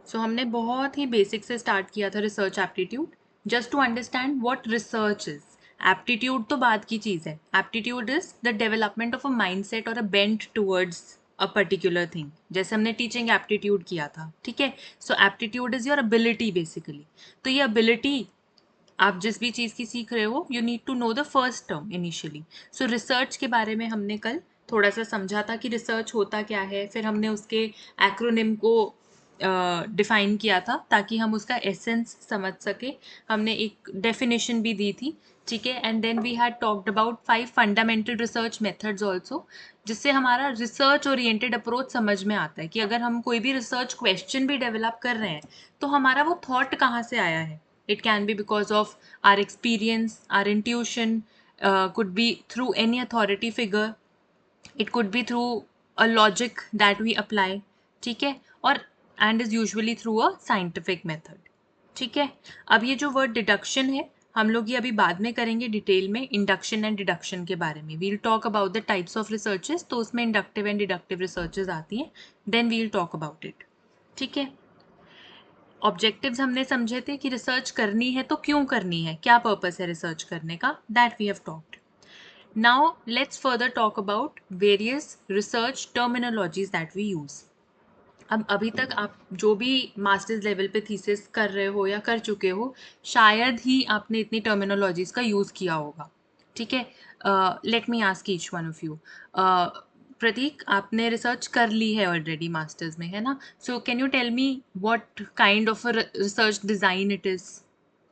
सो हमने बहुत ही बेसिक से स्टार्ट किया था research aptitude, just to understand what research is. Aptitude तो बाद की चीज़ है। Aptitude is the development of a mindset और a bent towards a particular thing, जैसे हमने टीचिंग एप्टीट्यूड किया था, ठीक है। So aptitude is your ability basically. तो ये एबिलिटी, आप जिस भी चीज़ की सीख रहे हो, you need to know the first term initially. So research के बारे में हमने कल थोड़ा सा समझा था कि रिसर्च होता क्या है, फिर हमने उसके एक्रोनिम को डिफाइन किया था ताकि हम उसका एसेंस समझ सके। हमने एक डेफिनेशन भी दी थी, ठीक है। And then we had talked about 5 fundamental research methods also, जिससे हमारा रिसर्च ओरिएंटेड अप्रोच समझ में आता है कि अगर हम कोई भी रिसर्च क्वेश्चन भी डेवलप कर रहे हैं तो हमारा वो थॉट कहाँ से आया है। It can be because of our experience, our intuition, could be through any authority figure, it could be through a logic that we apply, ठीक है। और and is usually through a scientific method, ठीक है। अब ये जो word deduction है, हम लोग ये अभी बाद में करेंगे डिटेल में, इंडक्शन एंड डिडक्शन के बारे में। We'll talk about the types of researches, तो उसमें इंडक्टिव एंड डिडक्टिव रिसर्चेस आती हैं, then we'll talk about it, ठीक है। ऑब्जेक्टिव्स हमने समझे थे कि रिसर्च करनी है तो क्यों करनी है, क्या पर्पस है रिसर्च करने का, that we have talked. Now let's further talk about various research terminologies that we use. अब अभी तक आप जो भी मास्टर्स लेवल पे थीसिस कर रहे हो या कर चुके हो, शायद ही आपने इतनी टर्मिनोलॉजीज का यूज़ किया होगा, ठीक है। Let me ask each one of you. Prateek, आपने रिसर्च कर ली है ऑलरेडी मास्टर्स में, है ना। So can you tell me what kind of research design it is,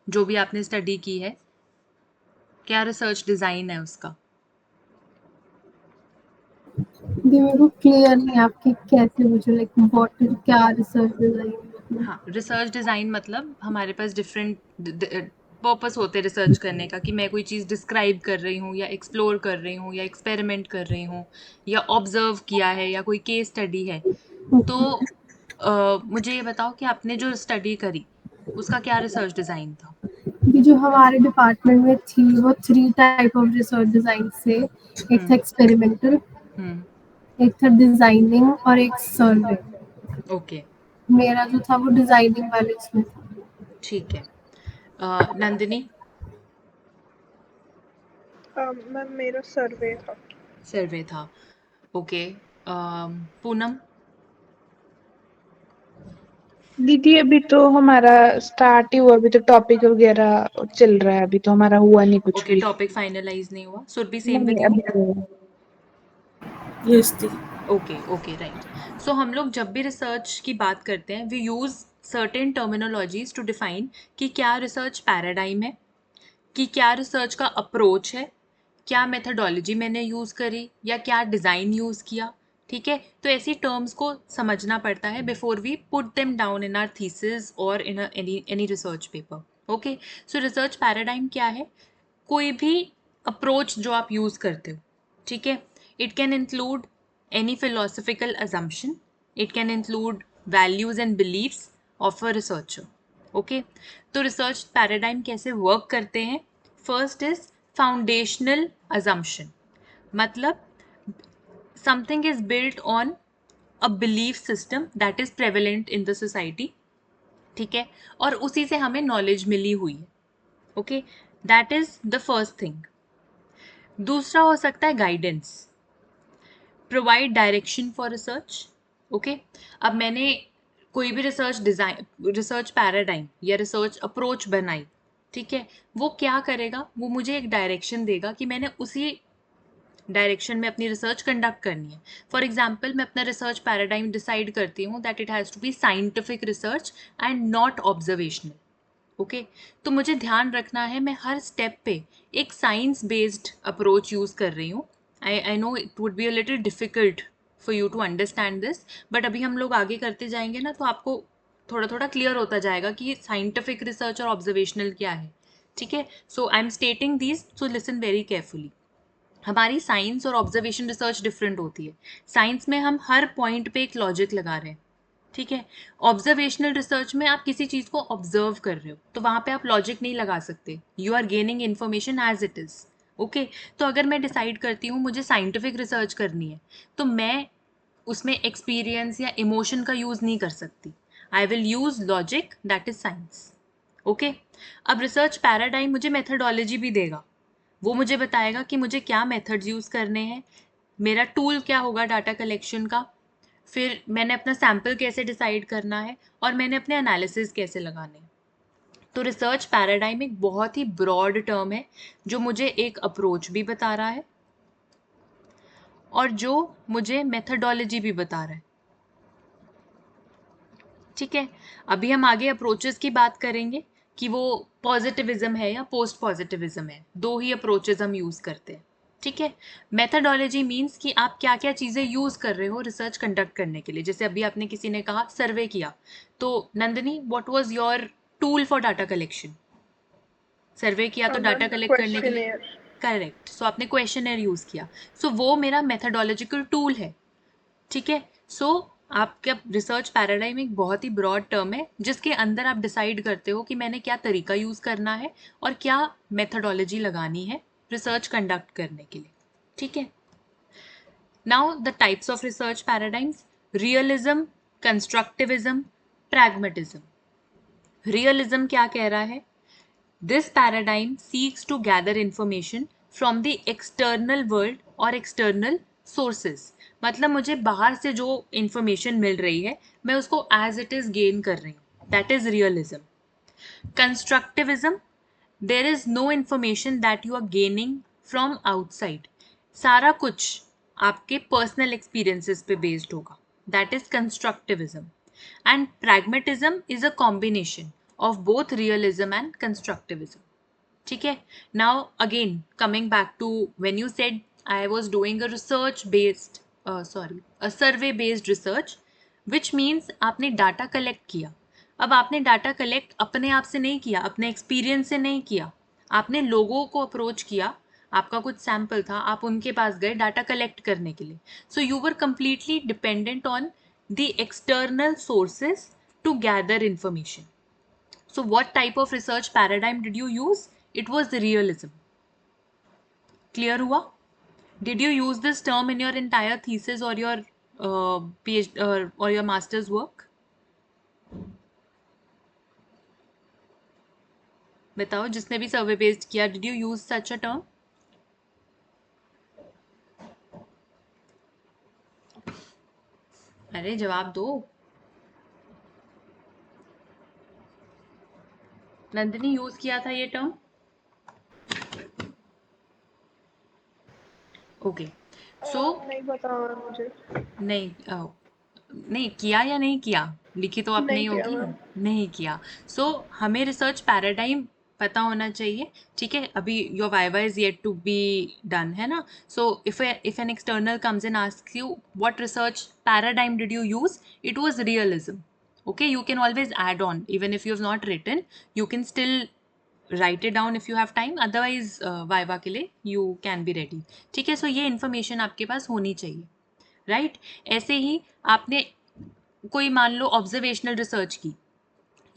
जो भी आपने स्टडी की है, क्या रिसर्च डिज़ाइन है उसका। ये मेरे को क्लियर नहीं है आपकी कैसे मुझे लाइक व्हाट क्या रिसर्च डिजाइन। हाँ, रिसर्च डिज़ाइन मतलब हमारे पास डिफरेंट पर्पस होते हैं रिसर्च करने का, कि मैं कोई चीज़ डिस्क्राइब कर रही हूँ या एक्सप्लोर कर रही हूँ या एक्सपेरिमेंट कर रही हूँ या ऑब्जर्व किया है या कोई केस स्टडी है। तो मुझे ये बताओ कि आपने जो स्टडी करी उसका क्या रिसर्च डिज़ाइन था। ये जो हमारे डिपार्टमेंट में थी वो 3 टाइप ऑफ रिसर्च डिजाइन से, एक था हम्म। एक्सपेरिमेंटल, हम्म। एक था डिजाइनिंग और एक सर्वे। ओके, मेरा जो था वो डिजाइनिंग वाले इसमें था। ठीक है। नंदिनी। मैम मेरा सर्वे था। सर्वे था, ओके। पूनम। दीदी अभी तो हमारा स्टार्ट ही हुआ, अभी तो टॉपिक वगैरह चल रहा है, अभी तो हमारा हुआ नहीं कुछ ओके, भी। टॉपिक फाइनलाइज नहीं हुआ। सुरभि, सेम विद नहीं यू। अभी तो यस दी। Okay okay, right. सो हम लोग जब भी रिसर्च की बात करते हैं, we use certain terminologies to define कि क्या रिसर्च पैराडाइम है, कि क्या रिसर्च का अप्रोच है, क्या मेथडोलॉजी मैंने यूज़ करी या क्या डिज़ाइन यूज़ किया, ठीक है। तो ऐसी टर्म्स को समझना पड़ता है before we put them down in our thesis और in any research paper, okay. So research paradigm क्या है, कोई भी अप्रोच जो आप यूज़ करते हो, ठीक है। It can include any philosophical assumption, it can include values and beliefs of a researcher, okay. तो रिसर्च पैराडाइम कैसे वर्क करते हैं, फर्स्ट इज फाउंडेशनल assumption, मतलब something is built on a belief system that is prevalent in the society, ठीक है, और उसी से हमें नॉलेज मिली हुई है, okay. That is the first thing. दूसरा हो सकता है guidance, provide direction for research, okay. अब मैंने कोई भी रिसर्च डिज़ाइन, रिसर्च पैराडाइम या रिसर्च अप्रोच बनाई, ठीक है, वो क्या करेगा, वो मुझे एक डायरेक्शन देगा कि मैंने उसी डायरेक्शन में अपनी रिसर्च कंडक्ट करनी है। फॉर एग्जाम्पल, मैं अपना रिसर्च पैराडाइम डिसाइड करती हूँ that it has to be scientific research and not observational, okay. तो मुझे ध्यान रखना है मैं हर स्टेप पे एक साइंस बेस्ड अप्रोच यूज़ कर रही हूँ। I know it would be a little difficult for you to understand this, but अभी हम लोग आगे करते जाएंगे ना, तो आपको थोड़ा थोड़ा क्लियर होता जाएगा कि साइंटिफिक रिसर्च और ऑब्जर्वेशनल क्या है, ठीक है। So I am stating this, so listen very carefully. हमारी साइंस और ऑब्जर्वेशन रिसर्च डिफरेंट होती है। साइंस में हम हर पॉइंट पे एक लॉजिक लगा रहे हैं, ठीक है। ऑब्जर्वेशनल रिसर्च में आप किसी चीज़ को ऑब्जर्व कर रहे हो, तो वहाँ पे आप लॉजिक नहीं लगा सकते, you are gaining information as it is, okay. तो अगर मैं डिसाइड करती हूँ मुझे साइंटिफिक रिसर्च करनी है, तो मैं उसमें एक्सपीरियंस या इमोशन का यूज़ नहीं कर सकती। I will use logic, that is science. Okay, अब रिसर्च पैराडाइम मुझे मेथडोलॉजी भी देगा, वो मुझे बताएगा कि मुझे क्या मेथड्स यूज करने हैं, मेरा टूल क्या होगा डाटा कलेक्शन का, फिर मैंने अपना सैम्पल कैसे डिसाइड करना है, और मैंने अपने एनालिसिस कैसे लगाने हैं। तो रिसर्च पैराडाइम एक बहुत ही ब्रॉड टर्म है जो मुझे एक अप्रोच भी बता रहा है और जो मुझे मेथडोलॉजी भी बता रहा है। ठीक है, अभी हम आगे अप्रोचेस की बात करेंगे कि वो पॉजिटिविज्म है या पोस्ट पॉजिटिविज्म है, दो ही अप्रोचेस हम यूज करते हैं। ठीक है, मेथडोलॉजी मीन्स कि आप क्या क्या चीज़ें यूज कर रहे हो रिसर्च कंडक्ट करने के लिए। जैसे अभी आपने किसी ने कहा सर्वे किया, तो Nandini what was your tool for data collection? Survey किया तो डाटा मैम कलेक्ट करने के लिए, क्वेश्चनियर। करेक्ट, सो आपने क्वेश्चनर यूज किया, सो वो मेरा मेथडोलॉजिकल टूल है। ठीक है, सो आपका रिसर्च पैराडाइम एक बहुत ही ब्रॉड टर्म है जिसके अंदर आप डिसाइड करते हो कि मैंने क्या तरीका यूज करना है और क्या मेथडोलॉजी लगानी है रिसर्च कंडक्ट करने के लिए। ठीक है, now the types of research paradigms: realism, constructivism, pragmatism. Realism क्या कह रहा है? This paradigm seeks to gather information from the external world or external sources. मतलब मुझे बाहर से जो information मिल रही है मैं उसको as it is gain कर रही हूँ, that is realism. Constructivism, there is no information that you are gaining from outside. सारा कुछ आपके personal experiences पे based होगा, that is constructivism. And pragmatism is a combination of both realism and constructivism. ठीक है, now again coming back to when you said I was doing a research based a survey based research, which means आपने data collect किया। अब आपने data collect अपने आप से नहीं किया, अपने एक्सपीरियंस से नहीं किया, आपने लोगों को अप्रोच किया, आपका कुछ सैम्पल था, आप उनके पास गए डाटा कलेक्ट करने के लिए। So you were completely dependent on the external sources to gather information. So what type of research paradigm did you use? It was the realism. Clear हुआ? Did you use this term in your entire thesis or your PhD or your master's work? बताओ, जिसने भी सर्वे based किया, did you use such a term? अरे जवाब दो। Nandini use किया था ये टर्म? ओके, सो नहीं पता मैम मुझे। नहीं नहीं किया या नहीं किया, लिखी तो आपने ही नहीं किया होगी ना, मैम। नहीं किया। सो हमें रिसर्च पैराडाइम पता होना चाहिए। ठीक है, अभी your viva is yet to be done, है ना? So if an external comes and asks you what research paradigm did you use, it was realism. Okay, you can always add on, even if you have not written, you can still write it down if you have time, otherwise viva के लिए you can be ready. ठीक है, सो ये information आपके पास होनी चाहिए, right? ऐसे ही आपने कोई मान लो ऑब्जर्वेशनल रिसर्च की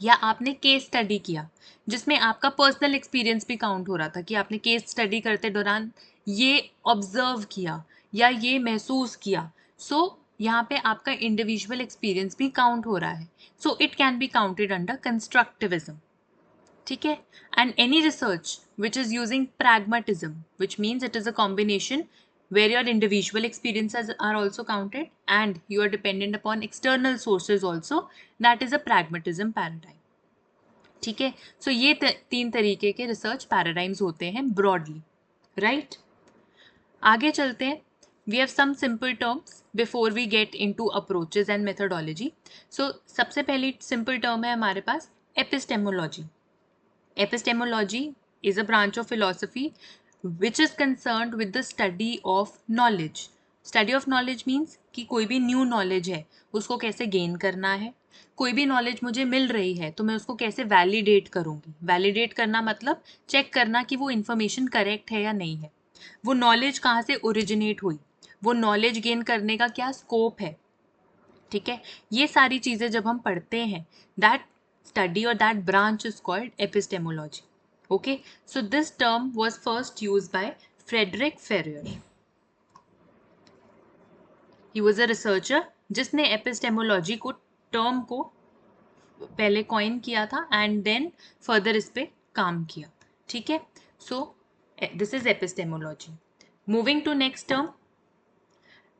या आपने केस स्टडी किया जिसमें आपका पर्सनल एक्सपीरियंस भी काउंट हो रहा था कि आपने केस स्टडी करते दौरान ये ऑब्जर्व किया या ये महसूस किया, सो यहाँ पे आपका इंडिविजुअल एक्सपीरियंस भी काउंट हो रहा है, so it can be counted under constructivism. ठीक है, and any research which is using pragmatism, which means it is a combination where your individual experiences are also counted and you are dependent upon external sources also, that is a pragmatism paradigm. ठीक है, सो ये तीन तरीके के research paradigms होते हैं broadly, right? आगे चलते हैं। We have some simple terms before we get into approaches and methodology. So सबसे पहली सिंपल टर्म है हमारे पास epistemology. Epistemology is a branch of philosophy which is concerned with the study of knowledge. Study of knowledge means कि कोई भी new knowledge है उसको कैसे गेन करना है, कोई भी नॉलेज मुझे मिल रही है तो मैं उसको कैसे वैलिडेट करूँगी। वैलिडेट करना मतलब चेक करना कि वो इन्फॉर्मेशन करेक्ट है या नहीं है, वो नॉलेज कहाँ से ओरिजिनेट हुई, वो नॉलेज गेन करने का क्या स्कोप है। ठीक है, ये सारी चीज़ें जब हम पढ़ते हैं, that study or that branch is called epistemology. Okay, so this term was first used by Frederick Ferrier. He was a researcher जिसने epistemology को टर्म को पहले कॉइन किया था एंड देन फर्दर इस पे काम किया, ठीक है। So this is epistemology. Moving to next term,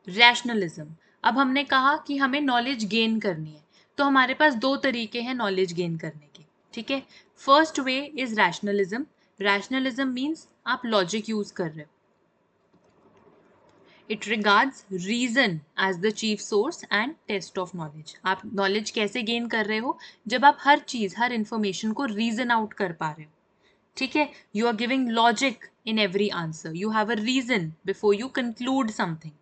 rationalism. अब हमने कहा कि हमें नॉलेज गेन करनी है, तो हमारे पास दो तरीके हैं नॉलेज गेन करने के, ठीक है। First way is rationalism. Rationalism means आप लॉजिक यूज कर रहे हो। It regards reason as the chief source and test of knowledge. आप नॉलेज कैसे गेन कर रहे हो? जब आप हर चीज, हर इंफॉर्मेशन को रीजन आउट कर पा रहे हो, ठीक है। You are giving logic in every answer, you have a reason before you conclude something.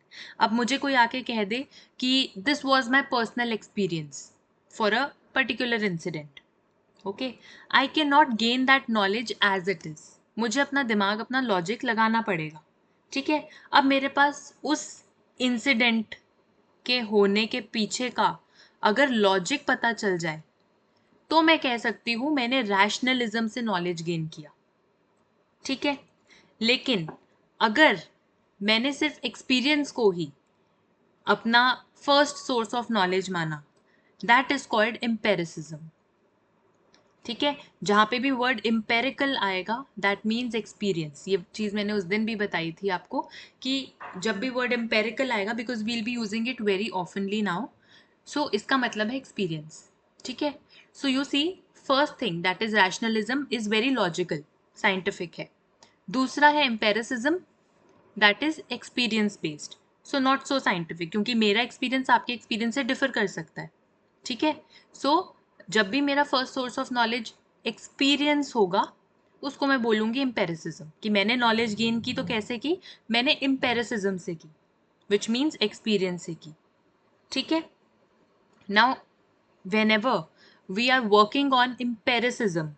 अब मुझे कोई आके कह दे कि this was my personal experience for a particular incident, okay, I can not gain that knowledge as it is. मुझे अपना दिमाग, अपना लॉजिक लगाना पड़ेगा, ठीक है। अब मेरे पास उस इंसिडेंट के होने के पीछे का अगर लॉजिक पता चल जाए तो मैं कह सकती हूँ मैंने रैशनलिज्म से नॉलेज गेन किया, ठीक है। लेकिन अगर मैंने सिर्फ एक्सपीरियंस को ही अपना फर्स्ट सोर्स ऑफ नॉलेज माना, दैट इज कॉल्ड एम्पेरिसिज्म, ठीक है। जहां पे भी वर्ड एम्पेरिकल आएगा दैट मीन्स एक्सपीरियंस। ये चीज़ मैंने उस दिन भी बताई थी आपको कि जब भी वर्ड एम्पेरिकल आएगा, because we'll be using it very oftenly now, so इसका मतलब है एक्सपीरियंस, ठीक है। So you see, first thing that is rationalism is very logical, scientific है। दूसरा है empiricism, that is experience based, so not so scientific, क्योंकि मेरा एक्सपीरियंस आपके एक्सपीरियंस से डिफर कर सकता है, ठीक है। सो जब भी मेरा first source of knowledge experience होगा उसको मैं बोलूँगी एम्पेरिसिज्म, कि मैंने नॉलेज गेन की तो कैसे की? मैंने एम्पेरिसिज्म से की, विच मीन्स एक्सपीरियंस से की, ठीक है। Now whenever we are working on empiricism,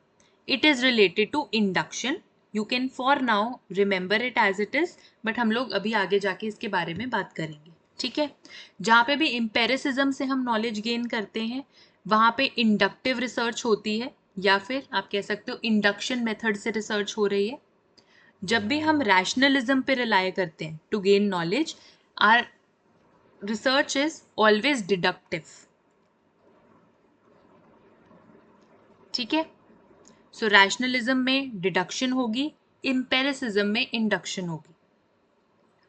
it is related to induction. You can for now remember it as it is, but हम लोग अभी आगे जाके इसके बारे में बात करेंगे, ठीक है। जहाँ पे भी empiricism से हम नॉलेज गेन करते हैं वहाँ पे इंडक्टिव रिसर्च होती है, या फिर आप कह सकते हो इंडक्शन मेथड से रिसर्च हो रही है। जब भी हम रैशनलिज्म पे रिलाय करते हैं to gain knowledge, our research is always deductive, ठीक है। सो रैशनलिज्म में डिडक्शन होगी, एम्पेरिसिज्म में इंडक्शन होगी,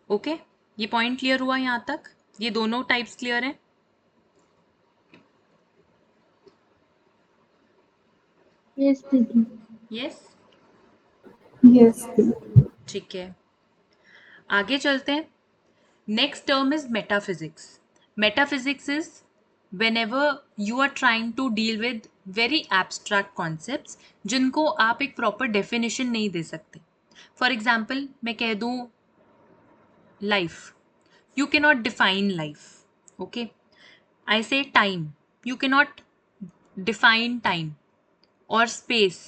ओके। ये पॉइंट क्लियर हुआ यहाँ तक? ये दोनों टाइप्स क्लियर हैं? यस दीदी। यस, यस दीदी। ठीक है। आगे चलते हैं। Next term is metaphysics. Metaphysics is whenever you are trying to deal with very abstract concepts जिनको आप एक प्रॉपर डेफिनेशन नहीं दे सकते। फॉर एग्जाम्पल मैं कह दूँ life, you cannot define life, okay. I say time, you cannot define time, or space,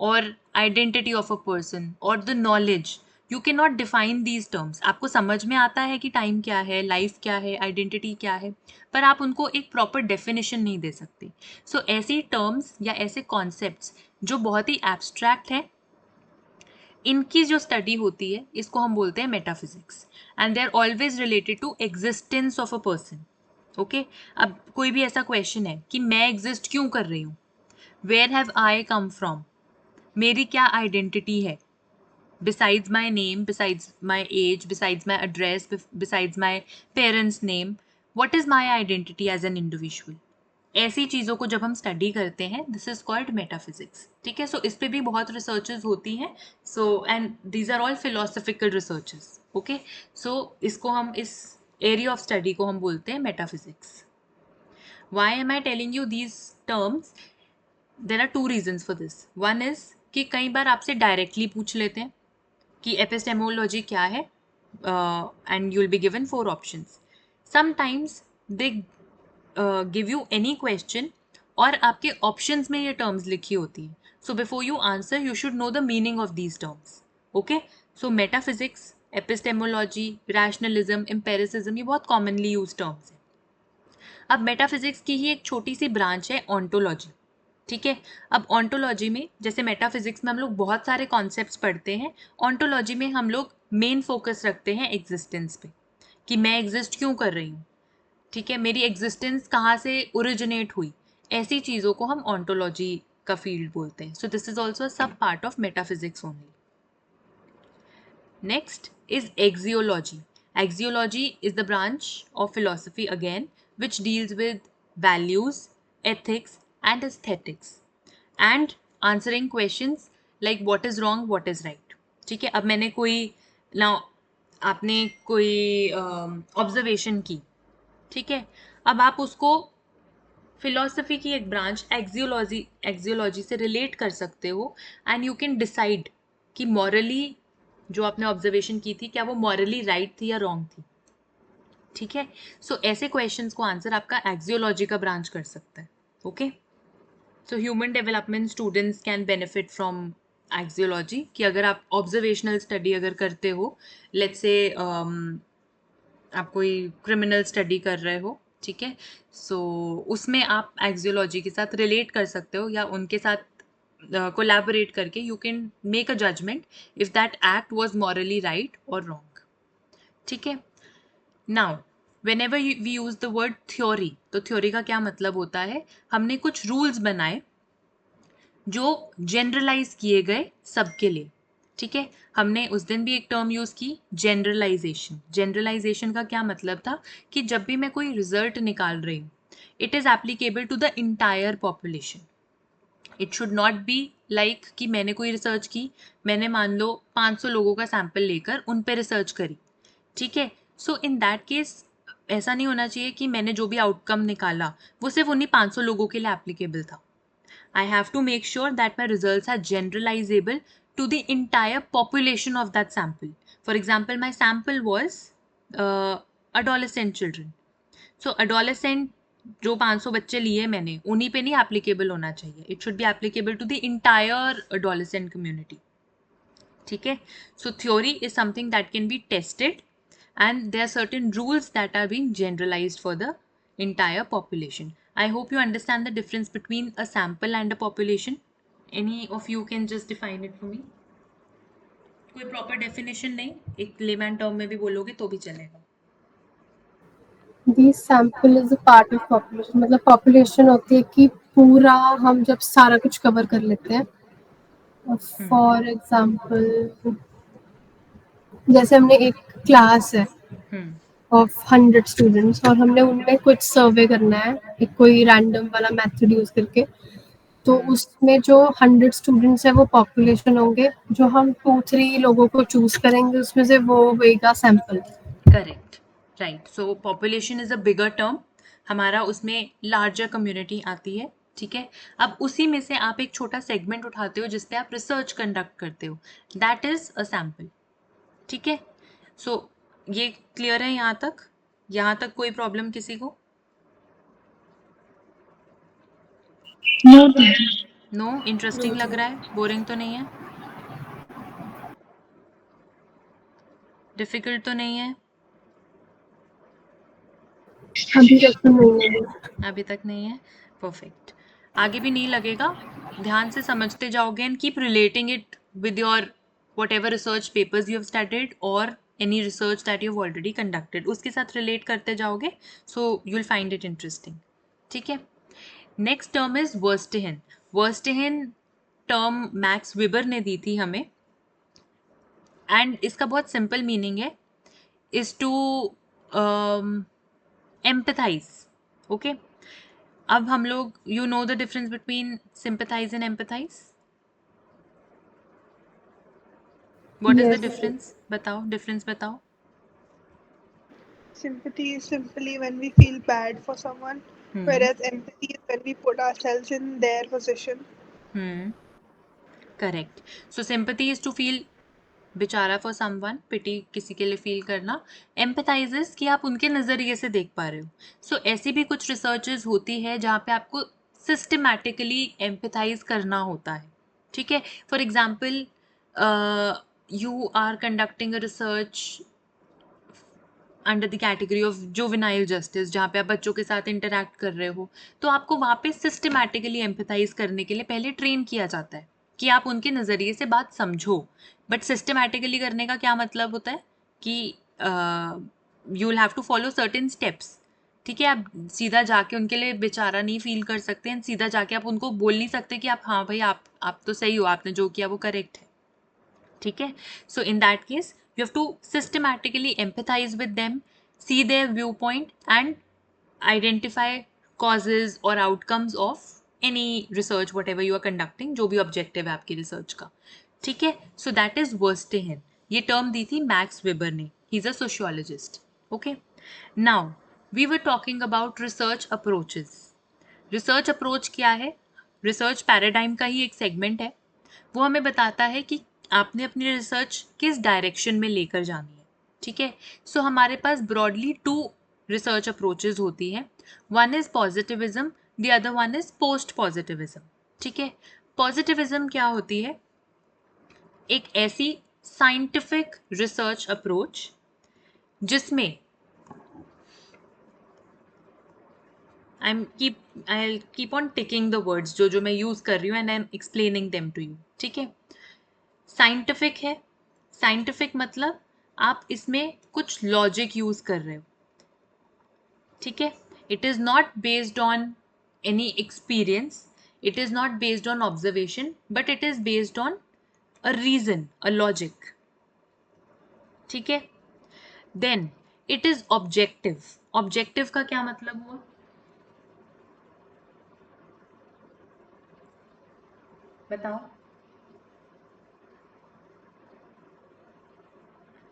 or identity of a person, or the knowledge, you cannot define these terms. आपको समझ में आता है कि टाइम क्या है, लाइफ क्या है, आइडेंटिटी क्या है, पर आप उनको एक प्रॉपर डेफिनेशन नहीं दे सकते। सो ऐसी टर्म्स या ऐसे कॉन्सेप्ट्स जो बहुत ही एब्स्ट्रैक्ट है, इनकी जो स्टडी होती है इसको हम बोलते हैं metaphysics, and they are always related to existence of a person, okay. अब कोई भी ऐसा क्वेश्चन है कि मैं एग्जिस्ट क्यों कर रही हूँ, where have I come from, मेरी क्या आइडेंटिटी है, besides my name, besides my age, besides my address, besides my parents' name, what is my identity as an individual? ऐसी चीज़ों को जब हम स्टडी करते हैं दिस इज कॉल्ड मेटाफिजिक्स, ठीक है। सो इस पे भी बहुत रिसर्चेस होती हैं, so and these are all philosophical researches, okay. So इसको हम, इस एरिया ऑफ स्टडी को हम बोलते हैं metaphysics. Why am I telling you these terms? There are two reasons for this. One is कि कई बार आपसे डायरेक्टली पूछ लेते हैं कि एपिस्टेमोलॉजी क्या है, and you will be given 4 options. Sometimes they give you any question और आपके ऑप्शंस में ये टर्म्स लिखी होती हैं, so before you answer you should know the meaning of these terms, okay. So metaphysics, epistemology, rationalism, empiricism, ये बहुत commonly use terms हैं। अब मेटाफिजिक्स की ही एक छोटी सी ब्रांच है ऑन्टोलॉजी, ठीक है। अब ऑन्टोलॉजी में, जैसे मेटाफिजिक्स में हम लोग बहुत सारे कॉन्सेप्ट्स पढ़ते हैं, ऑन्टोलॉजी में हम लोग मेन फोकस रखते हैं एग्जिस्टेंस पे, कि मैं एग्जिस्ट क्यों कर रही हूँ, ठीक है। मेरी एग्जिस्टेंस कहाँ से ओरिजिनेट हुई, ऐसी चीज़ों को हम ontology का फील्ड बोलते हैं. So this is also a sub part of metaphysics only. Next is axiology. Axiology is the branch of philosophy again which deals with values, ethics and aesthetics and answering questions like what is wrong, what is right. ठीक है, अब मैंने कोई now आपने कोई observation की, ठीक है, अब आप उसको फिलोसफी की एक ब्रांच एक्सियोलॉजी से रिलेट कर सकते हो एंड यू कैन डिसाइड कि मॉरली जो आपने ऑब्जर्वेशन की थी क्या वो मॉरली राइट थी या रॉन्ग थी. ठीक है, सो ऐसे क्वेश्चंस को आंसर आपका एक्सियोलॉजी का ब्रांच कर सकता है. Okay, so human development students can benefit from axiology कि अगर आप ऑब्जर्वेशनल स्टडी अगर करते हो, लेट्स से आप कोई क्रिमिनल स्टडी कर रहे हो, ठीक है, सो उसमें आप एक्सियोलॉजी के साथ रिलेट कर सकते हो या उनके साथ कोलैबोरेट करके you can make a judgement if that act was morally right और रॉन्ग. ठीक है, now whenever we use the word theory, तो थ्योरी का क्या मतलब होता है, हमने कुछ रूल्स बनाए जो जनरलाइज किए गए सबके लिए. ठीक है, हमने उस दिन भी एक टर्म यूज की जनरलाइजेशन. जनरलाइजेशन का क्या मतलब था कि जब भी मैं कोई रिजल्ट निकाल रही हूँ, it is applicable to the entire population. It should not be like कि मैंने कोई रिसर्च की, मैंने मान लो 500 लोगों का सैंपल लेकर उन पे रिसर्च करी. ठीक है, सो इन दैट केस ऐसा नहीं होना चाहिए कि मैंने जो भी आउटकम निकाला वो सिर्फ उन्हीं 500 लोगों के लिए एप्लीकेबल था. I have to make sure that my results are generalizable to the entire population of that sample. For example, my sample was adolescent children. So adolescent जो 500 बच्चे लिए मैंने उन्हीं पे नहीं एप्लीकेबल होना चाहिए. It should be applicable to the entire adolescent community. ठीक है, so theory is something that can be tested and there are certain rules that are being generalized for the entire population. I hope you understand the difference between a sample and a population. Any of you can just define it for me? कोई proper definition नहीं, एक layman term में भी बोलोगे तो भी चलेगा. दी sample is a part of population, मतलब पॉपुलेशन होती है कि पूरा हम जब सारा कुछ कवर कर लेते हैं. फॉर एग्जाम्पल जैसे हमने एक क्लास है ऑफ 100 स्टूडेंट्स और हमने उनमें कुछ सर्वे करना है एक कोई रैंडम वाला मेथड यूज करके, तो उसमें जो 100 स्टूडेंट्स है वो पॉपुलेशन होंगे. जो हम 2-3 लोगों को चूज करेंगे उसमें से वो होगा sample. Correct, right. So population is a bigger term, हमारा उसमें लार्जर कम्युनिटी आती है. ठीक है, अब उसी में से आप एक छोटा सेगमेंट उठाते हो जिस पे आप रिसर्च कंडक्ट करते हो, दैट इज अ सैंपल. ठीक है, सो ये क्लियर है यहाँ तक? यहाँ तक कोई प्रॉब्लम किसी को? नो, इंटरेस्टिंग लग रहा है, बोरिंग तो नहीं है, डिफिकल्ट तो नहीं है? अभी तक तो नहीं है. अभी तक नहीं है, परफेक्ट. आगे भी नहीं लगेगा, ध्यान से समझते जाओगे and keep relating it with your whatever research papers you have studied or any research that you've already conducted, उसके साथ relate करते जाओगे, so you'll find it interesting. ठीक है, next term is Verstehen. Verstehen term Max Weber ने दी थी हमें and इसका बहुत simple meaning है, is to empathize. Okay, अब हम लोग you know the difference between sympathize and empathize? What is the Yes. difference? बताओ, difference बताओ. Sympathy is simply when we feel bad for someone, whereas empathy is when we put ourselves in their position. Correct. So sympathy is to feel बेचारा for someone, pity किसी के लिए feel करना. Empathize is कि आप उनके नज़रिए से देख पा रहे हो. So ऐसी भी कुछ researches होती है जहाँ पे आपको systematically empathize करना होता है. ठीक है, for example, you are conducting a research under the category of juvenile justice जहाँ पे आप बच्चों के साथ इंटरैक्ट कर रहे हो, तो आपको वहाँ पे सिस्टमैटिकली एम्पैथाइज करने के लिए पहले ट्रेन किया जाता है कि आप उनके नज़रिए से बात समझो. बट सिस्टमैटिकली करने का क्या मतलब होता है कि you will have to follow certain steps. ठीक है, आप सीधा जाके उनके लिए बेचारा नहीं फील कर सकते हैं, सीधा जाके आप उनको बोल नहीं सकते कि आप हाँ भाई आप तो सही हो, आपने जो किया वो करेक्ट है, ठीक है। So in that case you have to systematically empathise with them, see their view point and identify causes और outcomes of any research whatever you are conducting, जो भी ऑब्जेक्टिव है आपकी रिसर्च का, ठीक है। सो दैट इज वर्स्टेहेन, ये term दी थी मैक्स वेबर ने, he is a sociologist, okay. Now we were talking about research approaches. Research approach क्या है? रिसर्च पैराडाइम का ही एक सेगमेंट है, वो हमें बताता है कि आपने अपनी रिसर्च किस डायरेक्शन में लेकर जानी है, ठीक है। सो हमारे पास ब्रॉडली 2 रिसर्च अप्रोचेस होती हैं, one is positivism, the other one is post positivism, ठीक है। पॉजिटिविज्म क्या होती है? एक ऐसी साइंटिफिक रिसर्च अप्रोच जिसमें I'll keep on ticking the words जो मैं यूज कर रही हूँ and I'm explaining them to you, ठीक है। साइंटिफिक है, साइंटिफिक मतलब आप इसमें कुछ लॉजिक यूज कर रहे हो, ठीक है। It is not based on any experience, it is not based on observation, but it is based on a reason, a logic, ठीक है। Then it is objective. Objective का क्या मतलब हुआ? बताओ।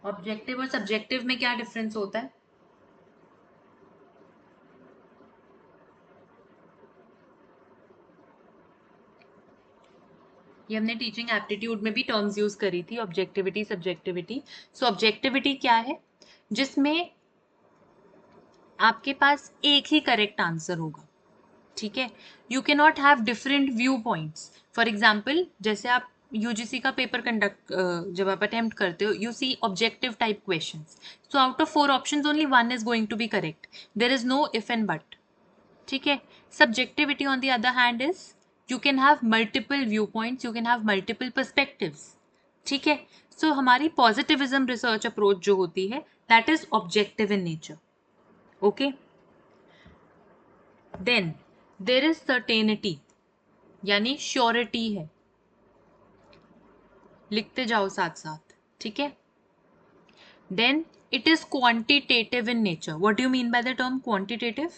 ऑब्जेक्टिव और सब्जेक्टिव में क्या डिफरेंस होता है? ये हमने टीचिंग एप्टीट्यूड में भी टर्म्स यूज करी थी, ऑब्जेक्टिविटी, सब्जेक्टिविटी। सो ऑब्जेक्टिविटी क्या है? जिसमें आपके पास एक ही करेक्ट आंसर होगा, ठीक है। You can not have different view points. For example, जैसे आप यूजीसी का पेपर कंडक्ट जब आप अटेम्प्ट करते हो, you see objective type questions, so out of 4 options only 1 is going to be correct, there is no if and but, ठीक है। Subjectivity on the other hand is you can have multiple view points, you can have multiple perspectives, ठीक है। सो हमारी positivism research approach जो होती है, that is objective in nature, okay. Then there is certainty, यानी surety है, लिखते जाओ साथ साथ, ठीक है। Then it is quantitative in nature. What do you mean by the term quantitative?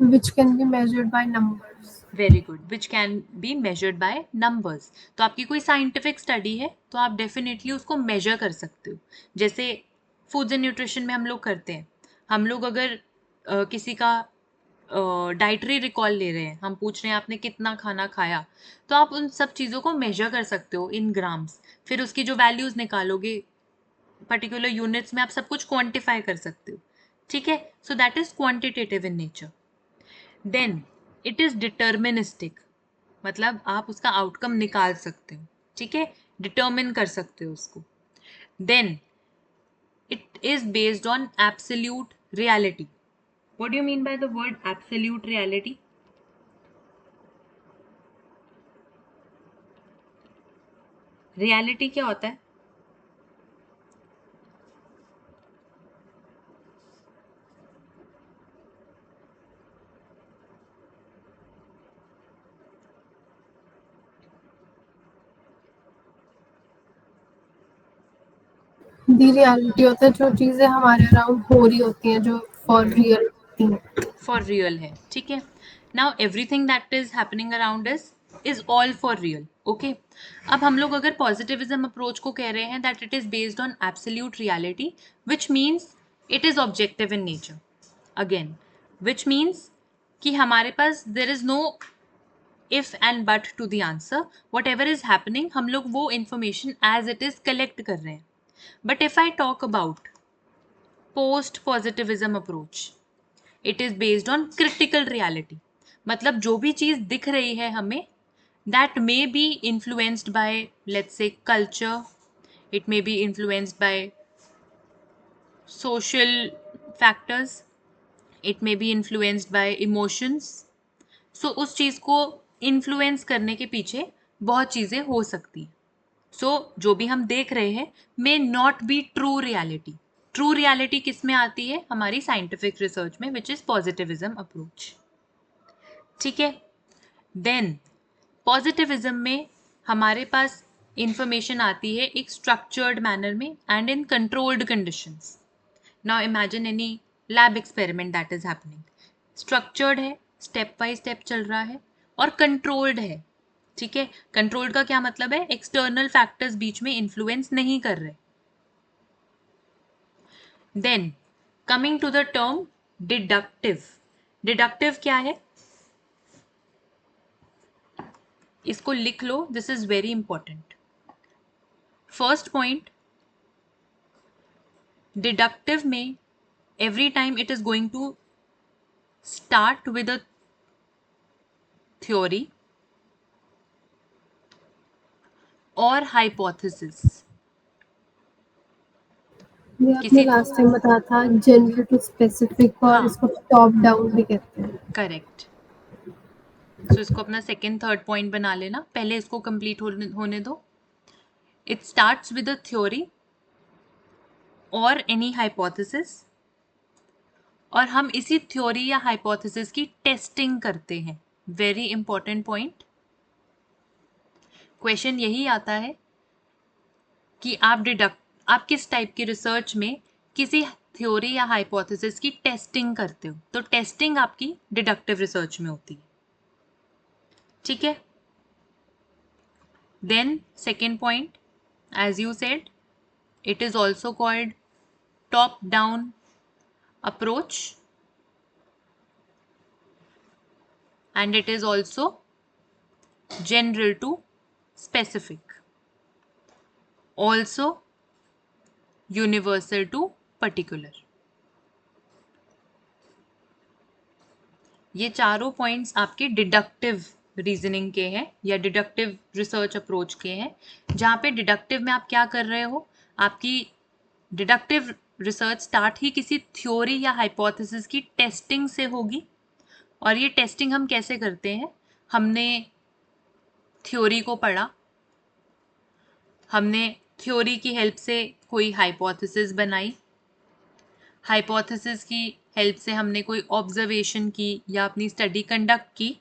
which can be measured by numbers. Very good, which can be measured by numbers. तो आपकी कोई साइंटिफिक स्टडी है तो आप डेफिनेटली उसको major कर सकते हो, जैसे फूड्स एंड न्यूट्रिशन में हम लोग करते हैं। हम लोग अगर किसी का डाइटरी रिकॉल ले रहे हैं, हम पूछ रहे हैं आपने कितना खाना खाया, तो आप उन सब चीज़ों को मेजर कर सकते हो इन ग्राम्स, फिर उसकी जो वैल्यूज़ निकालोगे पर्टिकुलर यूनिट्स में, आप सब कुछ क्वांटिफाई कर सकते हो, ठीक है। So that is quantitative in nature. Then it is deterministic, मतलब आप उसका आउटकम निकाल सकते हो, ठीक है, डिटर्मिन कर सकते हो उसको। Then it is based on absolute reality. What do you mean by the word absolute reality? Reality क्या होता है? दी रियलिटी होता है जो चीजें हमारे अराउंड हो रही होती हैं, जो फॉर रियल होती हैं। फॉर रियल है, ठीक है। Now everything that is happening around is all for real, okay. अब हम लोग अगर पॉजिटिविज्म अप्रोच को कह रहे हैं that it is based on absolute reality, which means it is objective in nature, again which means कि हमारे पास there is no if and but to the answer, whatever is happening हम लोग वो information as it is collect कर रहे हैं। But if I talk about post positivism approach, it is based on critical reality, मतलब जो भी चीज दिख रही है हमें, that may be influenced by let's say culture, it may be influenced by social factors, it may be influenced by emotions. So उस चीज को इन्फ्लुएंस करने के पीछे बहुत चीजें हो सकती हैं, जो भी हम देख रहे हैं may not be true reality. True reality किस में आती है? हमारी साइंटिफिक रिसर्च में, विच इज पॉजिटिविज्म अप्रोच. ठीक है. देन पॉजिटिविज्म में हमारे पास इंफॉर्मेशन आती है एक स्ट्रक्चर्ड मैनर में and in controlled conditions. Now imagine any lab experiment that is happening. Structured है, स्टेप बाय स्टेप चल रहा है, और कंट्रोल्ड है. ठीक है. कंट्रोल्ड का क्या मतलब है? एक्सटर्नल फैक्टर्स बीच में इन्फ्लुएंस नहीं कर रहे. Then coming to the term deductive. Deductive क्या है? इसको लिख लो, this is very important. First point, deductive में every time it is going to start with a theory or hypothesis. ये आपने किसी लास्ट टाइम बताया था जनरल टू स्पेसिफिक, और हाँ. इसको टॉप डाउन भी कहते हैं. करेक्ट. सो इसको अपना सेकेंड थर्ड पॉइंट बना लेना. पहले इसको कंप्लीट होने दो. It starts with a theory और एनी हाइपोथेसिस, और हम इसी थ्योरी या हाइपोथेसिस की टेस्टिंग करते हैं. Very important point. क्वेश्चन यही आता है कि आप किस टाइप की रिसर्च में किसी थ्योरी या हाइपोथेसिस की टेस्टिंग करते हो. तो टेस्टिंग आपकी डिडक्टिव रिसर्च में होती है. ठीक है. Then second point, as you said, it is also called top down approach, and it is also general to specific, also universal to particular. ये चारों पॉइंट्स आपके डिडक्टिव रीजनिंग के हैं या डिडक्टिव रिसर्च अप्रोच के हैं. जहाँ पे डिडक्टिव में आप क्या कर रहे हो? आपकी डिडक्टिव रिसर्च स्टार्ट ही किसी थ्योरी या हाइपोथेसिस की टेस्टिंग से होगी. और ये टेस्टिंग हम कैसे करते हैं? हमने थ्योरी को पढ़ा, हमने थ्योरी की हेल्प से कोई हाइपोथेसिस बनाई, हाइपोथेसिस की हेल्प से हमने कोई ऑब्जर्वेशन की या अपनी स्टडी कंडक्ट की,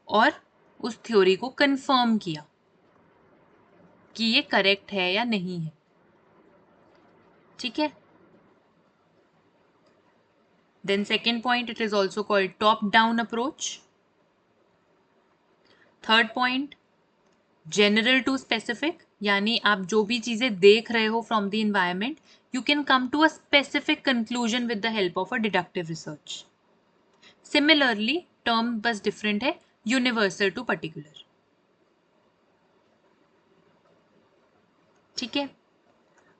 और उस थ्योरी को कंफर्म किया कि ये करेक्ट है या नहीं है. ठीक है. Then second point, it is also called top down approach. Third point, general to specific, यानी आप जो भी चीजें देख रहे हो from the environment, you can come to a specific conclusion with the help of a deductive research. Similarly, term बस different है, universal to particular. ठीक है.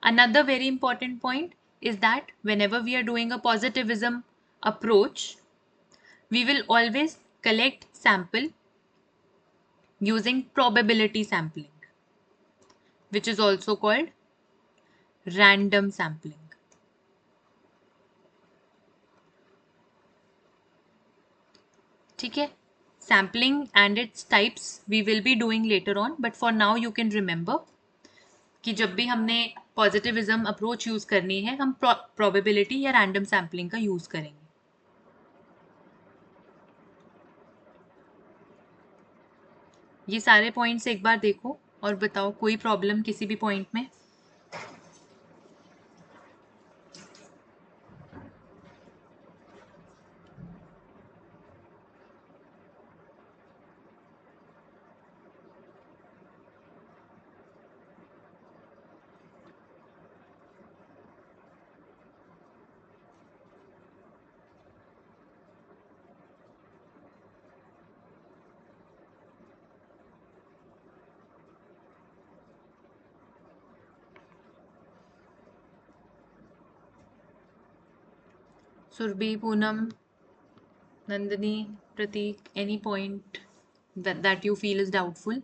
Another very important point is that whenever we are doing a positivism approach, we will always collect sample using probability sampling, which is also called random sampling. ठीक है. Sampling and its types we will be doing later on, but for now you can remember कि जब भी हमने positivism approach use करनी है, हम probability या रैंडम सैम्पलिंग का यूज करेंगे. ये सारे पॉइंट्स एक बार देखो और बताओ कोई प्रॉब्लम किसी भी पॉइंट में. Surbhi, Poonam, Nandini, Prateek, any point that you feel is doubtful?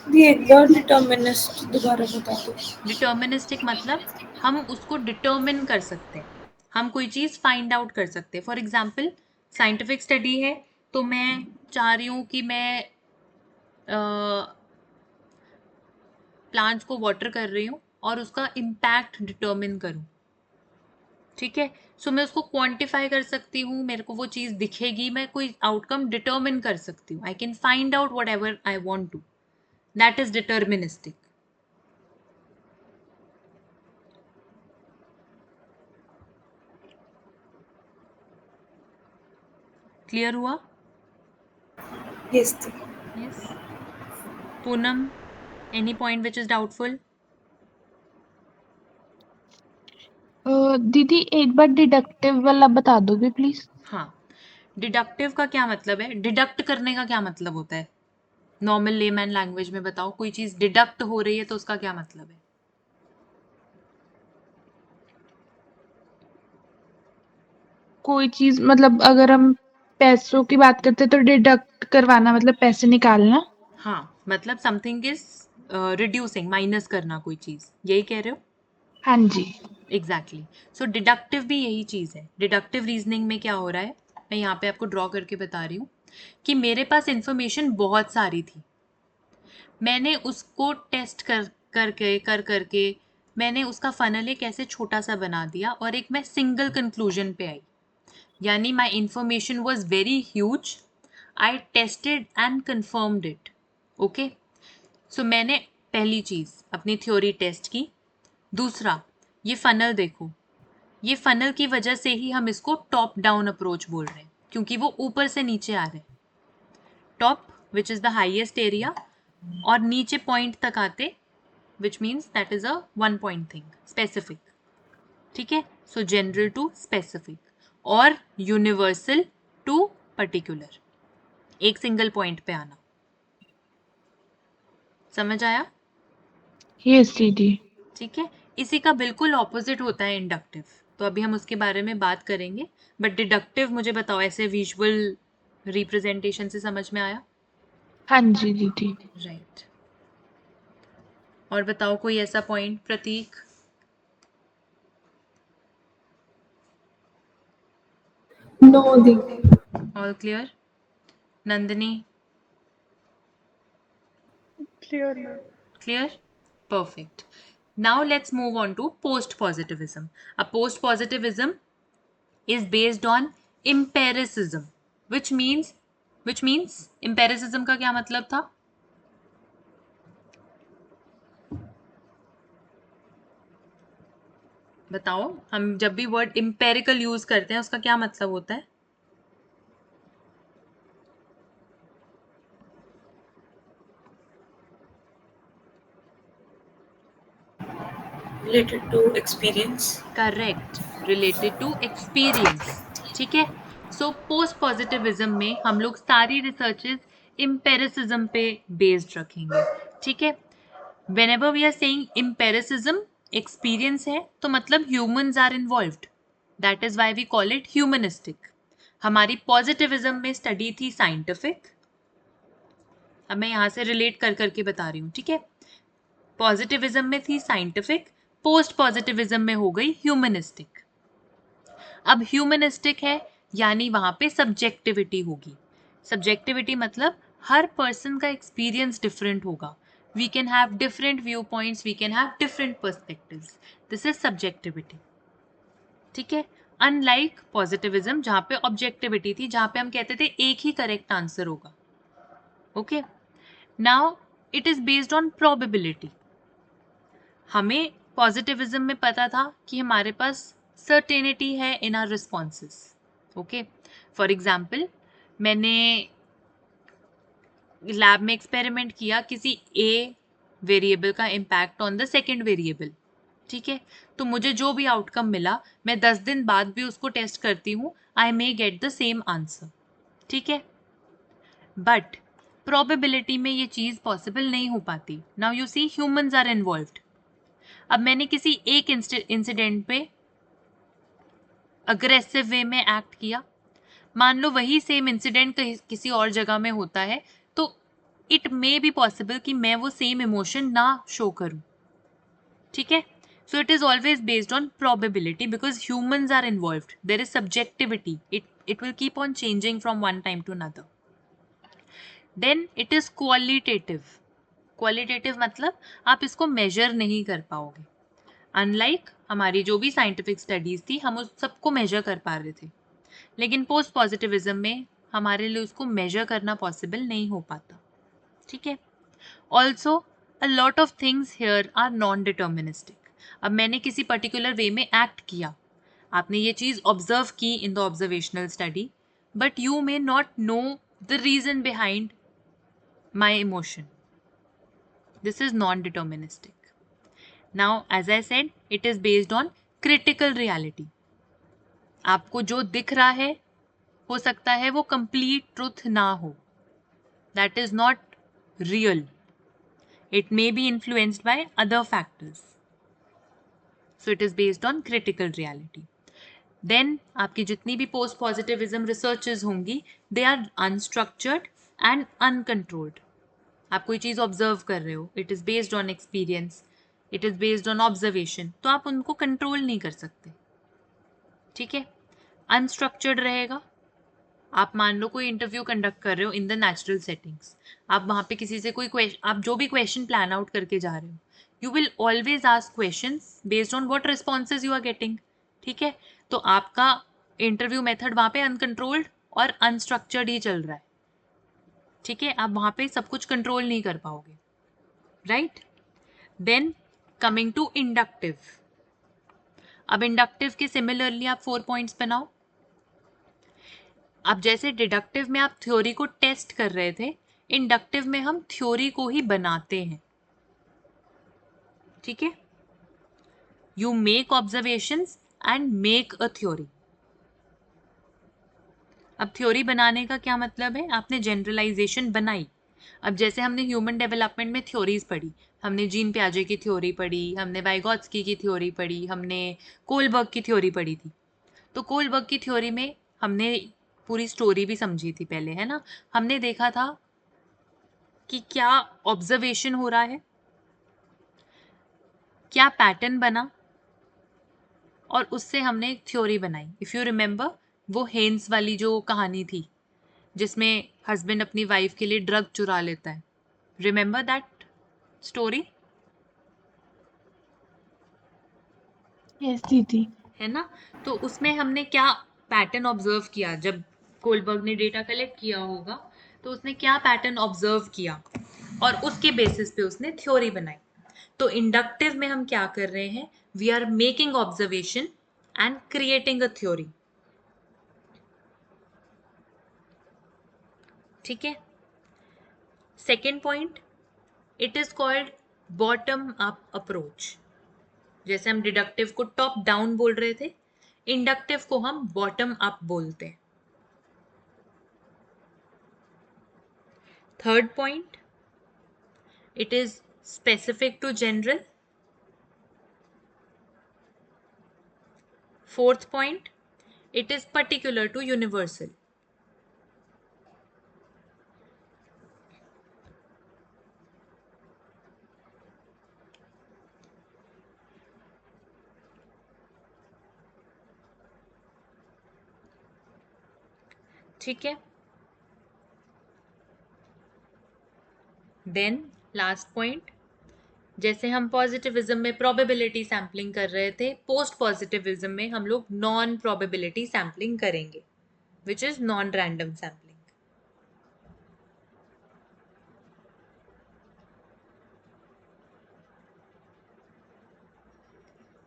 Determinist दोबारा बता दो. डिटर्मिनिस्टिक मतलब हम उसको डिटर्मिन कर सकते हैं, हम कोई चीज़ फाइंड आउट कर सकते हैं. फॉर एग्जाम्पल साइंटिफिक स्टडी है, तो मैं चाह रही हूँ कि मैं प्लांट्स को वाटर कर रही हूँ और उसका इम्पैक्ट डिटर्मिन करूँ, ठीक है। सो मैं उसको क्वांटिफाई कर सकती हूँ, मेरे को वो चीज़ दिखेगी, मैं कोई आउटकम डिटर्मिन कर सकती हूँ। I can find out whatever I want to, that is deterministic. Clear हुआ? Yes. Yes. Poonam, any point which is doubtful? दीदी एक बार डिडक्टिव वाला बता दोगे प्लीज? हाँ, डिडक्टिव का क्या मतलब है? डिडक्ट करने का क्या मतलब होता है? नॉर्मल लेमैन लैंग्वेज में बताओ, कोई चीज डिडक्ट हो रही है तो उसका क्या मतलब है? कोई चीज मतलब अगर हम पैसों की बात करते तो डिडक्ट करवाना मतलब पैसे निकालना। हाँ, मतलब समथिंग इज रिड्यूसिंग, माइनस करना कोई चीज, यही कह रहे हो? हाँ जी। एग्जैक्टली। सो डिडक्टिव भी यही चीज है। डिडक्टिव रीजनिंग में क्या हो रहा है, मैं यहाँ पे आपको ड्रॉ करके बता रही हूँ कि मेरे पास इंफॉर्मेशन बहुत सारी थी, मैंने उसको टेस्ट करके मैंने उसका फनल एक ऐसे छोटा सा बना दिया और एक मैं सिंगल कंक्लूजन पे आई, यानी my information was very huge, I tested and confirmed it. Okay, so मैंने पहली चीज़ अपनी थ्योरी टेस्ट की। दूसरा, ये फनल देखो, ये फनल की वजह से ही हम इसको टॉप डाउन अप्रोच बोल रहे हैं, क्योंकि वो ऊपर से नीचे आ रहे हैं। Top which is the highest area, और नीचे पॉइंट तक आते, which means that is a one point thing, specific. ठीक है, सो जनरल टू स्पेसिफिक और यूनिवर्सल टू पर्टिकुलर, एक सिंगल पॉइंट पे आना। समझ आया? यस दीदी। ठीक है, इसी का बिल्कुल ऑपोजिट होता है इंडक्टिव, तो अभी हम उसके बारे में बात करेंगे। बट डिडक्टिव मुझे बताओ, ऐसे विजुअल रिप्रेजेंटेशन से समझ में आया? हाँ जी दीदी। राइट। और बताओ कोई ऐसा पॉइंट, प्रतीक? नो दीदी। All clear? Nandini? Clear now. Clear? Perfect. Now let's move on to post-positivism. A post-positivism is based on empiricism, which means empiricism का क्या मतलब था? बताओ, हम जब भी वर्ड empirical यूज करते हैं उसका क्या मतलब होता है? Related to experience. Correct, related to experience. ठीक है, सो पोस्ट पॉजिटिविज्म में हम लोग सारी रिसर्चेस एम्पिरिसिज्म पे बेस्ड रखेंगे। ठीक है, whenever we are saying empiricism, experience है तो मतलब humans are involved, that is why we call it humanistic। हमारी positivism में स्टडी थी scientific, अब मैं यहाँ से रिलेट कर करके बता रही हूँ। ठीक है, पॉजिटिविज्म में थी साइंटिफिक, पोस्ट पॉजिटिविज्म में हो गई ह्यूमनिस्टिक। अब ह्यूमनिस्टिक है यानी वहां पे सब्जेक्टिविटी होगी। सब्जेक्टिविटी मतलब हर पर्सन का एक्सपीरियंस डिफरेंट होगा, we can have different view points, we can have different perspectives, this is subjectivity. ठीक है, अनलाइक पॉजिटिविज्म जहां पे ऑब्जेक्टिविटी थी, जहां पे हम कहते थे एक ही करेक्ट आंसर होगा। Okay, now it is based on probability. हमें पॉजिटिविज्म में पता था कि हमारे पास सर्टेनिटी है इन are responses. Okay, for example मैंने लैब में एक्सपेरिमेंट किया किसी ए वेरिएबल का impact on the second variable. ठीक है, तो मुझे जो भी आउटकम मिला, मैं 10 दिन बाद भी उसको टेस्ट करती हूँ, I may get the same answer. ठीक है, बट प्रोबेबिलिटी में ये चीज़ पॉसिबल नहीं हो पाती। Now you see humans are involved. अब मैंने किसी एक इंसिडेंट पे अग्रेसिव वे में एक्ट किया, मान लो वही सेम इंसिडेंट किसी और जगह में होता है, तो इट मे बी पॉसिबल कि मैं वो सेम इमोशन ना शो करूं। ठीक है, so it is always based on probability because humans are involved, there is subjectivity, it will keep on changing from one time to another. Then it is qualitative. Qualitative मतलब आप इसको major नहीं कर पाओगे। Unlike हमारी जो भी scientific studies थी, हम उस सबको मेजर कर पा रहे थे, लेकिन पोस्ट पॉजिटिविज्म में हमारे लिए उसको मेजर करना पॉसिबल नहीं हो पाता। ठीक है। Also a lot of things here are non deterministic. अब मैंने किसी पर्टिकुलर वे में एक्ट किया, आपने ये चीज ऑब्जर्व की in the observational study, but you may not know the reason behind my emotion. This is non-deterministic. Now, as I said, it is based on critical reality. आपको जो दिख रहा है हो सकता है वो complete truth ना हो. That is not real. It may be influenced by other factors. So it is based on critical reality. Then आपकी जितनी भी post positivism researches होंगी, they are unstructured and uncontrolled. आप कोई चीज़ ऑब्जर्व कर रहे हो, it is based on experience, it is based on observation, तो आप उनको कंट्रोल नहीं कर सकते. ठीक है. अनस्ट्रक्चर्ड रहेगा. आप मान लो कोई इंटरव्यू कंडक्ट कर रहे हो इन द नेचुरल सेटिंग्स, आप वहाँ पे किसी से कोई क्वेश्चन, आप जो भी क्वेश्चन प्लान आउट करके जा रहे हो, you will always ask questions based on what responses you are getting. ठीक है. तो आपका इंटरव्यू मेथड वहाँ पे अनकंट्रोल्ड और अनस्ट्रक्चर्ड ही चल रहा है. ठीक है. आप वहाँ पे सब कुछ कंट्रोल नहीं कर पाओगे. Right. Then coming to inductive. अब इंडक्टिव के सिमिलरली आप 4 पॉइंट्स बनाओ. अब जैसे डिडक्टिव में आप थ्योरी को टेस्ट कर रहे थे, इंडक्टिव में हम थ्योरी को ही बनाते हैं. ठीक है. You make observations and make a theory. अब थ्योरी बनाने का क्या मतलब है, आपने जनरलाइजेशन बनाई. अब जैसे हमने ह्यूमन डेवलपमेंट में थ्योरीज पढ़ी, हमने जीन पियाजे की थ्योरी पढ़ी, हमने वाइगॉत्स्की की थ्योरी पढ़ी, हमने कोलबर्ग की थ्योरी पढ़ी थी. तो कोलबर्ग की थ्योरी में हमने पूरी स्टोरी भी समझी थी पहले, है ना. हमने देखा था कि क्या ऑब्जर्वेशन हो रहा है, क्या पैटर्न बना, और उससे हमने एक थ्योरी बनाई. इफ यू रिमेंबर, वो हेन्स वाली जो कहानी थी जिसमें हस्बैंड अपनी वाइफ के लिए ड्रग चुरा लेता है. Remember that story. यस दीदी. है ना. तो उसमें हमने क्या पैटर्न ऑब्जर्व किया, जब कोलबर्ग ने डेटा कलेक्ट किया होगा तो उसने क्या पैटर्न ऑब्जर्व किया और उसके बेसिस पे उसने थ्योरी बनाई. तो इंडक्टिव में हम क्या कर रहे हैं, we are making observation and creating a theory. ठीक है. Second point, it is called bottom up approach. जैसे हम डिडक्टिव को टॉप डाउन बोल रहे थे, इंडक्टिव को हम बॉटम अप बोलते हैं. Third point, it is specific to general. Fourth point, it is particular to universal. ठीक है. देन लास्ट पॉइंट, जैसे हम पॉजिटिविज्म में प्रोबेबिलिटी सैम्पलिंग कर रहे थे, पोस्ट पॉजिटिविज्म में हम लोग नॉन प्रोबेबिलिटी सैम्पलिंग करेंगे, which is non random sampling.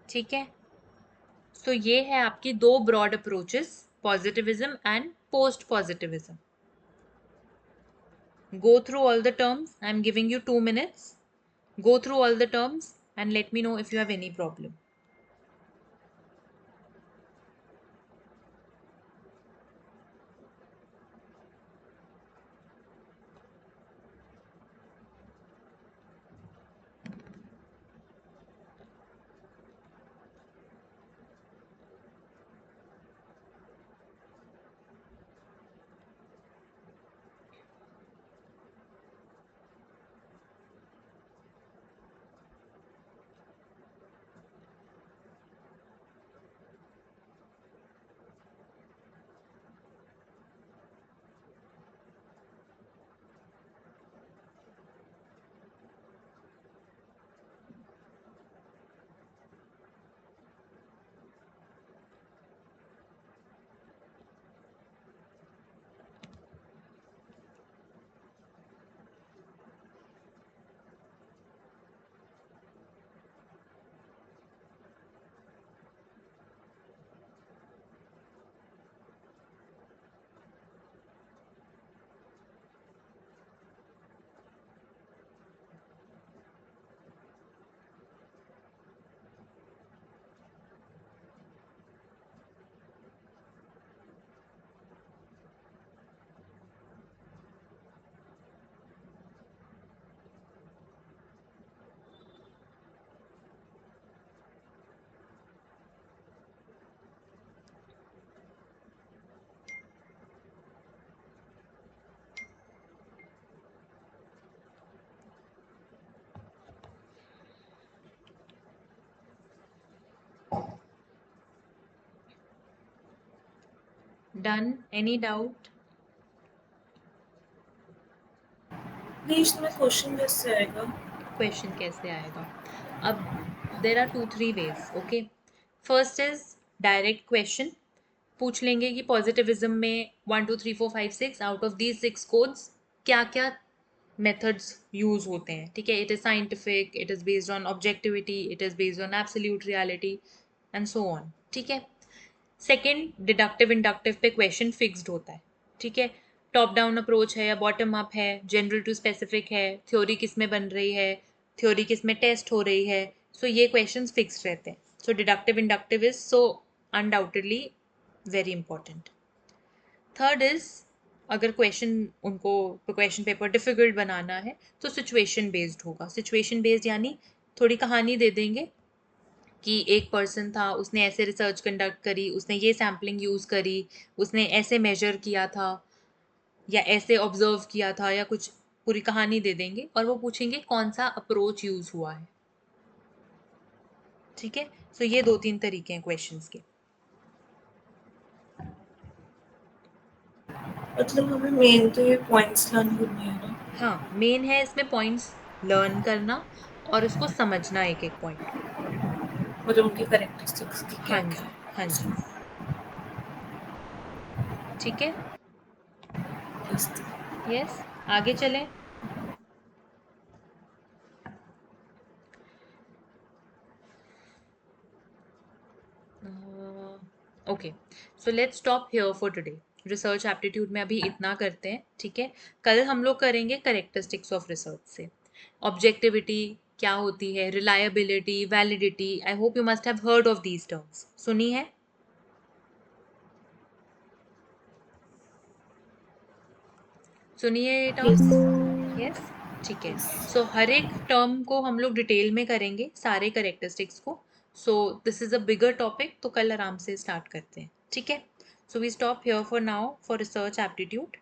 ठीक है. सो ये है आपकी दो broad approaches, positivism and post positivism. Go through all the terms. I am giving you 2 minutes. Go through all the terms and let me know if you have any problem. Done? Any doubt? नहीं, इसमें question कैसे आएगा? Question कैसे आएगा? अब there are 2-3 ways. Okay, first is direct question. पूछ लेंगे कि पॉजिटिविज्म में 1 2 3 4 5 6 आउट ऑफ दीज 6 कोड्स क्या क्या मेथड्स यूज होते हैं. ठीक है, it is scientific, it is based on objectivity, it is based on absolute reality and so on. ठीक है. सेकेंड, डिडक्टिव इंडक्टिव पे क्वेश्चन फिक्स्ड होता है. ठीक है, टॉप डाउन अप्रोच है या बॉटम अप है, जनरल टू स्पेसिफिक है, थ्योरी किस में बन रही है, थ्योरी किस में टेस्ट हो रही है. सो ये क्वेश्चन फिक्स्ड रहते हैं. So deductive inductive is so undoubtedly very important. Third is, अगर क्वेश्चन उनको क्वेश्चन पेपर डिफिकल्ट बनाना है तो सिचुएशन बेस्ड होगा. सिचुएशन बेस्ड यानी थोड़ी कहानी दे देंगे कि एक पर्सन था, उसने ऐसे रिसर्च कंडक्ट करी, उसने ये सैम्पलिंग यूज़ करी, उसने ऐसे मेजर किया था या ऐसे ऑब्जर्व किया था, या कुछ पूरी कहानी दे देंगे और वो पूछेंगे कौन सा अप्रोच यूज़ हुआ है. ठीक है. सो ये 2-3 तरीके हैं क्वेश्चंस के. मतलब हमें मेन तो ये पॉइंट्स लर्न करने हैं ना. हाँ, मेन है इसमें पॉइंट्स लर्न करना और उसको समझना एक एक पॉइंट को. मतलब उनकी करेक्टरिस्टिक्स की हाँ क्या क्या जी, हाँ जी. ठीक है. है. यस, आगे चलें. Okay, so let's stop here for today. Research aptitude में अभी इतना करते हैं. ठीक है, कल हम लोग करेंगे करेक्टरिस्टिक्स ऑफ रिसर्च से. ऑब्जेक्टिविटी क्या होती है, reliability, validity. I hope you must have heard of these terms. सुनी है? सुनिए ये टर्म्स. यस, ठीक है. सो हर एक टर्म को हम लोग डिटेल में करेंगे, सारे करेक्टरिस्टिक्स को. So this is a bigger topic, तो कल आराम से स्टार्ट करते हैं. ठीक है. So we stop here for now for research aptitude.